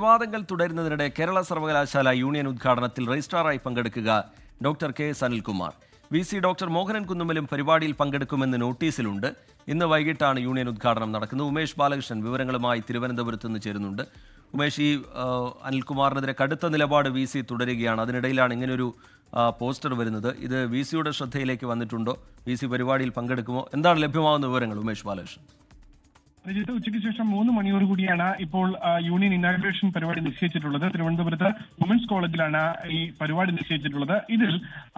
വിവാദങ്ങൾ തുടരുന്നതിനിടെ കേരള സർവകലാശാല യൂണിയൻ ഉദ്ഘാടനത്തിൽ രജിസ്ട്രാറായി പങ്കെടുക്കുക doctor K S Anilkumar. VC doctor Mohanan കുന്നുമ്മലും പരിപാടിയിൽ പങ്കെടുക്കുമെന്ന് നോട്ടീസിലുണ്ട്. ഇന്ന് വൈകിട്ടാണ് യൂണിയൻ ഉദ്ഘാടനം നടക്കുന്നത്. ഉമേഷ് ബാലകൃഷ്ണൻ വിവരങ്ങളുമായി തിരുവനന്തപുരത്ത് നിന്ന് ചേരുന്നുണ്ട്. ഉമേഷ്, ഈ അനിൽകുമാറിനെതിരെ കടുത്ത നിലപാട് VC തുടരുകയാണ്. അതിനിടയിലാണ് ഇങ്ങനൊരു പോസ്റ്റർ വരുന്നത്. ഇത് VCയുടെ ശ്രദ്ധയിലേക്ക് വന്നിട്ടുണ്ടോ? VC പരിപാടിയിൽ പങ്കെടുക്കുമോ? എന്താണ് ലഭ്യമാകുന്ന വിവരങ്ങൾ? ഉമേഷ് ബാലകൃഷ്ണൻ. ഉച്ചയ്ക്ക് ശേഷം 3 മണിയോട് കൂടിയാണ് ഇപ്പോൾ യൂണിയൻ ഇനാഗുറേഷൻ പരിപാടി നിശ്ചയിച്ചിട്ടുള്ളത്. തിരുവനന്തപുരത്ത് വുമൻസ് കോളേജിലാണ് ഈ പരിപാടി നിശ്ചയിച്ചിട്ടുള്ളത്. ഇതിൽ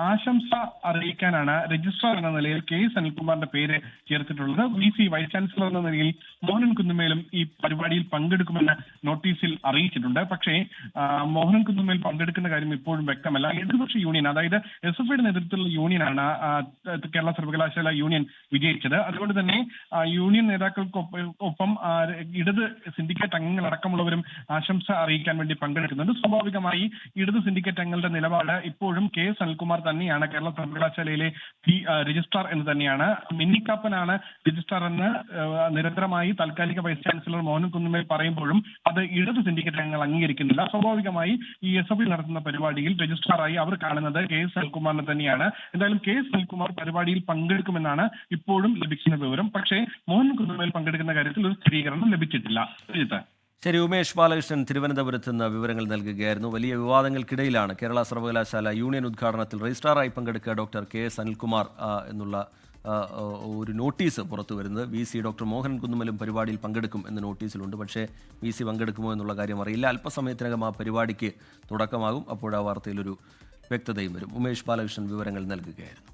ആശംസ അറിയിക്കാനാണ് രജിസ്ട്രാർ എന്ന നിലയിൽ കെ എസ് അനിൽകുമാറിന്റെ പേര് ചേർത്തിട്ടുള്ളത്. VC വൈസ് ചാൻസലർ എന്ന നിലയിൽ മോഹനൻ കുന്നുമേലും ഈ പരിപാടിയിൽ പങ്കെടുക്കുമെന്ന് നോട്ടീസിൽ അറിയിച്ചിട്ടുണ്ട്. പക്ഷേ മോഹനൻ കുന്നുമേൽ പങ്കെടുക്കുന്ന കാര്യം ഇപ്പോഴും വ്യക്തമല്ല. ഇടതുപക്ഷ യൂണിയൻ, അതായത് SFIയുടെ നേതൃത്വത്തിലുള്ള യൂണിയനാണ് കേരള സർവകലാശാല യൂണിയൻ വിജയിച്ചത്. അതുകൊണ്ട് തന്നെ യൂണിയൻ നേതാക്കൾക്കൊപ്പം ഇടത് സിൻഡിക്കേറ്റ് അംഗങ്ങളടക്കമുള്ളവരും ആശംസ അറിയിക്കാൻ വേണ്ടി പങ്കെടുക്കുന്നുണ്ട്. സ്വാഭാവികമായി ഇടത് സിൻഡിക്കേറ്റ് അംഗങ്ങളുടെ നിലപാട് ഇപ്പോഴും കെ എസ് അനിൽകുമാർ തന്നെയാണ് കേരള സർവകലാശാലയിലെ രജിസ്ട്രാർ എന്ന് തന്നെയാണ്. മിന്നിക്കാപ്പനാണ് രജിസ്ട്രാർ എന്ന് നിരന്തരമായി താൽക്കാലിക വൈസ് ചാൻസലർ മോഹനൻ കുന്നുമേൽ പറയുമ്പോഴും അത് ഇടത് സിൻഡിക്കേറ്റ് അംഗങ്ങൾ അംഗീകരിക്കുന്നില്ല. സ്വാഭാവികമായി ഈ SFI നടത്തുന്ന പരിപാടിയിൽ രജിസ്ട്രാറായി അവർ കാണുന്നത് കെ എസ് അനിൽകുമാറിനെ തന്നെയാണ്. എന്തായാലും കെ എസ് അനിൽകുമാർ പരിപാടിയിൽ പങ്കെടുക്കുമെന്നാണ് ഇപ്പോഴും ലഭിക്കുന്ന വിവരം. പക്ഷേ മോഹനൻ കുന്നുമേൽ പങ്കെടുക്കുന്ന കാര്യത്തിൽ ഒരു സ്ഥിരീകരണം ലഭിച്ചിട്ടില്ല. ശരി, ഉമേഷ് ബാലകൃഷ്ണൻ തിരുവനന്തപുരത്ത് നിന്ന് വിവരങ്ങൾ നൽകുകയായിരുന്നു. വലിയ വിവാദങ്ങൾക്കിടയിലാണ് കേരള സർവകലാശാല യൂണിയൻ ഉദ്ഘാടനത്തിൽ രജിസ്ട്രാറായി പങ്കെടുക്കുക ഡോക്ടർ കെ എസ് അനിൽകുമാർ എന്നുള്ള ഒരു നോട്ടീസ് പുറത്തു വരുന്നത്. VC ഡോക്ടർ മോഹനൻ കുന്നുമലും പരിപാടിയിൽ പങ്കെടുക്കും എന്ന് നോട്ടീസിലുണ്ട്. പക്ഷേ VC പങ്കെടുക്കുമോ എന്നുള്ള കാര്യം അറിയില്ല. അല്പസമയത്തിനകം ആ പരിപാടിക്ക് തുടക്കമാകും. അപ്പോൾ ആ വാർത്തയിലൊരു വ്യക്തതയും വരും. ഉമേഷ് ബാലകൃഷ്ണൻ വിവരങ്ങൾ നൽകുകയായിരുന്നു.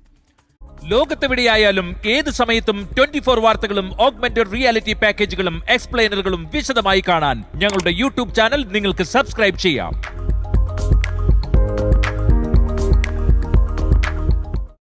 ലോകത്തെവിടെയായാലും ഏത് സമയത്തും 24 വാർത്തകളും ഓഗ്മെന്റഡ് റിയാലിറ്റി പാക്കേജുകളും എക്സ്പ്ലെയിനറുകളും വിശദമായി കാണാൻ ഞങ്ങളുടെ YouTube ചാനൽ നിങ്ങൾക്ക് സബ്സ്ക്രൈബ് ചെയ്യാം.